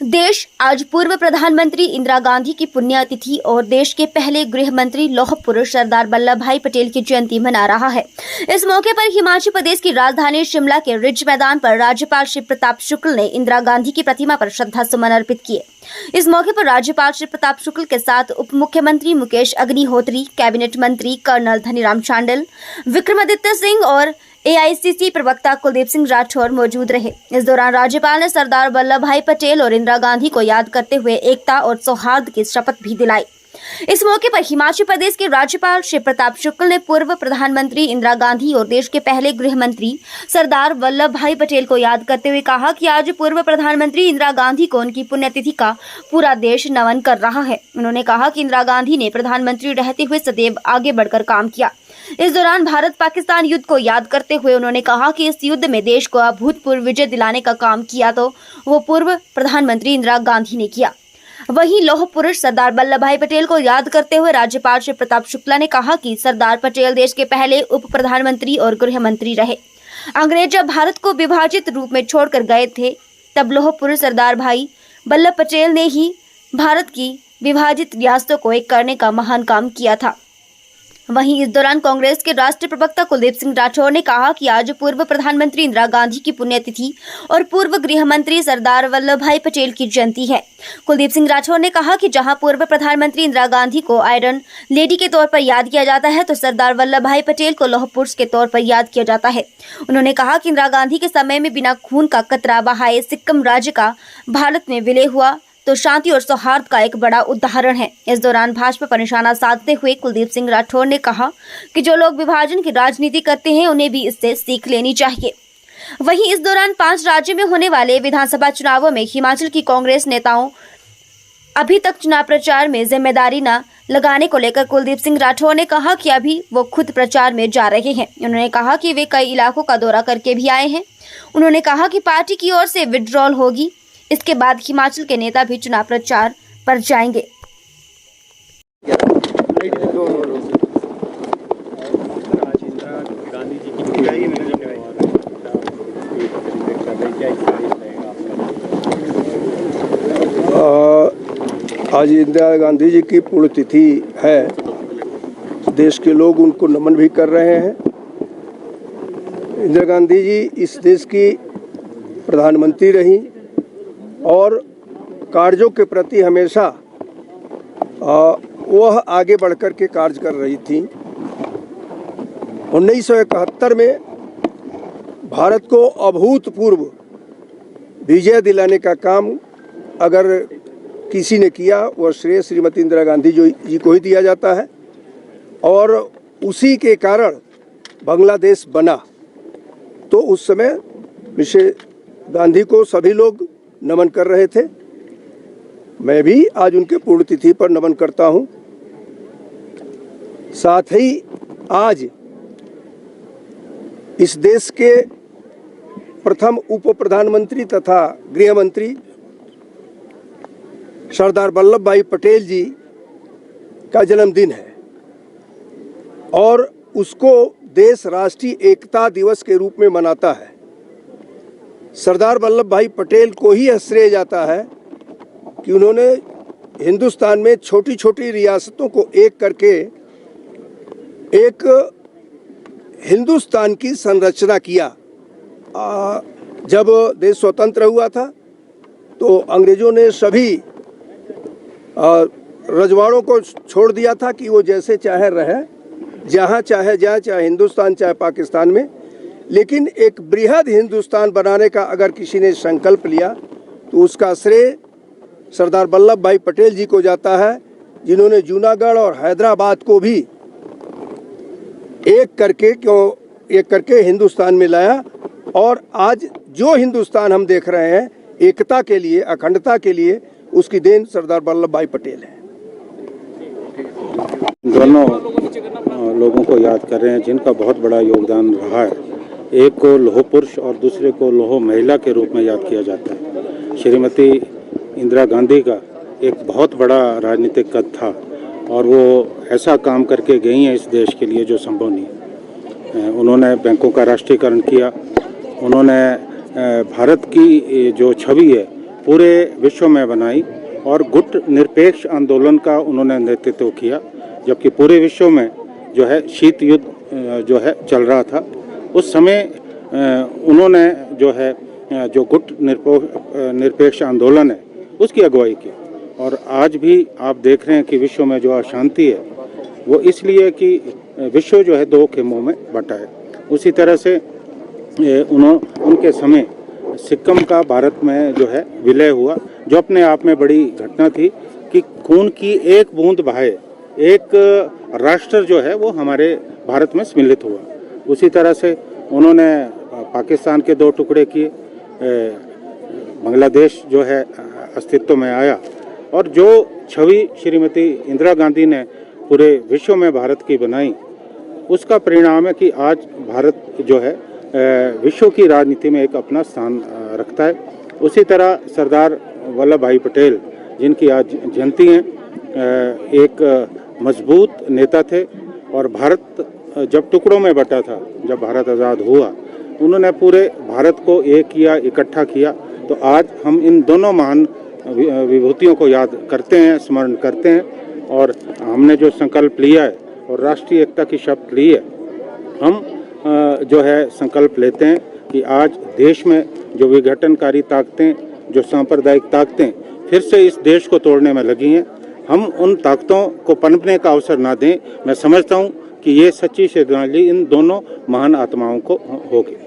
देश आज पूर्व प्रधानमंत्री इंदिरा गांधी की पुण्यतिथि और देश के पहले गृह मंत्री लौह पुरुष सरदार वल्लभ भाई पटेल की जयंती मना रहा है। इस मौके पर हिमाचल प्रदेश की राजधानी शिमला के रिज मैदान पर राज्यपाल श्री प्रताप शुक्ल ने इंदिरा गांधी की प्रतिमा पर श्रद्धा सुमन अर्पित किए। इस मौके पर राज्यपाल श्री प्रताप शुक्ल के साथ उप मुख्यमंत्री मुकेश अग्निहोत्री, कैबिनेट मंत्री कर्नल धनीराम शांडिल, विक्रमादित्य सिंह और एआईसीसी प्रवक्ता कुलदीप सिंह राठौर मौजूद रहे। इस दौरान राज्यपाल ने सरदार वल्लभ भाई पटेल और इंदिरा गांधी को याद करते हुए एकता और सौहार्द की शपथ भी दिलाई। इस मौके पर हिमाचल प्रदेश के राज्यपाल श्री प्रताप शुक्ल ने पूर्व प्रधानमंत्री इंदिरा गांधी और देश के पहले गृह मंत्री सरदार वल्लभ भाई पटेल को याद करते हुए कहा कि आज पूर्व प्रधानमंत्री इंदिरा गांधी को उनकी पुण्यतिथि का पूरा देश नमन कर रहा है। उन्होंने कहा कि इंदिरा गांधी ने प्रधानमंत्री रहते हुए सदैव आगे बढ़कर काम किया। इस दौरान भारत पाकिस्तान युद्ध को याद करते हुए उन्होंने कहा कि इस युद्ध में देश को अभूतपूर्व विजय दिलाने का काम किया तो वो पूर्व प्रधानमंत्री इंदिरा गांधी ने किया। वहीं लौह पुरुष सरदार वल्लभ भाई पटेल को याद करते हुए राज्यपाल श्री प्रताप शुक्ला ने कहा कि सरदार पटेल देश के पहले उप प्रधानमंत्री और गृह मंत्री रहे। अंग्रेज जब भारत को विभाजित रूप में छोड़कर गए थे तब लौह पुरुष सरदार भाई वल्लभ पटेल ने ही भारत की विभाजित रियासतों को एक करने का महान काम किया था। वहीं इस दौरान कांग्रेस के राष्ट्रीय प्रवक्ता कुलदीप सिंह राठौर ने कहा कि आज पूर्व प्रधानमंत्री इंदिरा गांधी की पुण्यतिथि और पूर्व गृह मंत्री सरदार वल्लभ भाई पटेल की जयंती है। कुलदीप सिंह राठौर ने कहा कि जहां पूर्व प्रधानमंत्री इंदिरा गांधी को आयरन लेडी के तौर पर याद किया जाता है तो सरदार वल्लभ भाई पटेल को लौह पुरुष के तौर पर याद किया जाता है। उन्होंने कहा कि इंदिरा गांधी के समय में बिना खून का कतरा बहाए सिक्किम राज्य का भारत में विलय हुआ तो शांति और सौहार्द का एक बड़ा उदाहरण है। इस दौरान भाजपा पर निशाना साधते हुए कुलदीप सिंह राठौर ने कहा कि जो लोग विभाजन की राजनीति करते हैं उन्हें भी इससे सीख लेनी चाहिए। वहीं इस दौरान 5 राज्यों में होने वाले विधानसभा चुनावों में हिमाचल की कांग्रेस नेताओं अभी तक चुनाव प्रचार में जिम्मेदारी न लगाने को लेकर कुलदीप सिंह राठौर ने कहा कि अभी वो खुद प्रचार में जा रहे हैं। उन्होंने कहा कि वे कई इलाकों का दौरा करके भी आए हैं। उन्होंने कहा कि पार्टी की ओर से विड्रॉल होगी, इसके बाद हिमाचल के नेता भी चुनाव प्रचार पर जाएंगे। आज इंदिरा गांधी जी की पुण्यतिथि है। देश के लोग उनको नमन भी कर रहे हैं। इंदिरा गांधी जी इस देश की प्रधानमंत्री रहीं और कार्यों के प्रति हमेशा वह आगे बढ़कर के कार्य कर रही थी। 1971 में भारत को अभूतपूर्व विजय दिलाने का काम अगर किसी ने किया वह श्रेय श्रीमती इंदिरा गांधी जी को ही दिया जाता है और उसी के कारण बांग्लादेश बना। तो उस समय मिसेस गांधी को सभी लोग नमन कर रहे थे। मैं भी आज उनके पुण्यतिथि पर नमन करता हूं। साथ ही आज इस देश के प्रथम उप प्रधानमंत्री तथा गृह मंत्री सरदार वल्लभ भाई पटेल जी का जन्मदिन है और उसको देश राष्ट्रीय एकता दिवस के रूप में मनाता है। सरदार वल्लभ भाई पटेल को ही श्रेय जाता है कि उन्होंने हिंदुस्तान में छोटी छोटी रियासतों को एक करके एक हिंदुस्तान की संरचना किया। जब देश स्वतंत्र हुआ था तो अंग्रेजों ने सभी रजवाड़ों को छोड़ दिया था कि वो जैसे चाहे रहे, जहाँ चाहे जाए, चाहे हिंदुस्तान चाहे पाकिस्तान में। लेकिन एक बृहद हिंदुस्तान बनाने का अगर किसी ने संकल्प लिया तो उसका श्रेय सरदार वल्लभ भाई पटेल जी को जाता है, जिन्होंने जूनागढ़ और हैदराबाद को भी एक करके हिंदुस्तान में लाया। और आज जो हिंदुस्तान हम देख रहे हैं एकता के लिए, अखंडता के लिए, उसकी देन सरदार वल्लभ भाई पटेल है। दोनों लोगों को याद कर रहे हैं जिनका बहुत बड़ा योगदान रहा है। एक को लौह पुरुष और दूसरे को लौह महिला के रूप में याद किया जाता है। श्रीमती इंदिरा गांधी का एक बहुत बड़ा राजनीतिक कद था और वो ऐसा काम करके गई हैं इस देश के लिए जो संभव नहीं। उन्होंने बैंकों का राष्ट्रीयकरण किया, उन्होंने भारत की जो छवि है पूरे विश्व में बनाई और गुट निरपेक्ष आंदोलन का उन्होंने नेतृत्व किया, जबकि पूरे विश्व में जो है शीत युद्ध जो है चल रहा था। उस समय उन्होंने जो है जो गुट निरपेक्ष आंदोलन है उसकी अगुवाई की। और आज भी आप देख रहे हैं कि विश्व में जो अशांति है वो इसलिए कि विश्व जो है दो खेमों में बटा है। उसी तरह से उनके समय सिक्किम का भारत में जो है विलय हुआ, जो अपने आप में बड़ी घटना थी कि खून की एक बूंद बहाए एक राष्ट्र जो है वो हमारे भारत में सम्मिलित हुआ। उसी तरह से उन्होंने पाकिस्तान के दो टुकड़े किए, बांग्लादेश जो है अस्तित्व में आया और जो छवि श्रीमती इंदिरा गांधी ने पूरे विश्व में भारत की बनाई, उसका परिणाम है कि आज भारत जो है विश्व की राजनीति में एक अपना स्थान रखता है। उसी तरह सरदार वल्लभ भाई पटेल, जिनकी आज जयंती है, एक मजबूत नेता थे और भारत जब टुकड़ों में बटा था, जब भारत आज़ाद हुआ, उन्होंने पूरे भारत को एक किया, इकट्ठा किया। तो आज हम इन दोनों महान विभूतियों को याद करते हैं, स्मरण करते हैं और हमने जो संकल्प लिया है और राष्ट्रीय एकता की शपथ ली है, हम जो है संकल्प लेते हैं कि आज देश में जो विघटनकारी ताकतें, जो सांप्रदायिक ताकतें फिर से इस देश को तोड़ने में लगी हैं, हम उन ताकतों को पनपने का अवसर ना दें। मैं समझता हूँ कि ये सच्ची श्रद्धांजलि इन दोनों महान आत्माओं को होगी।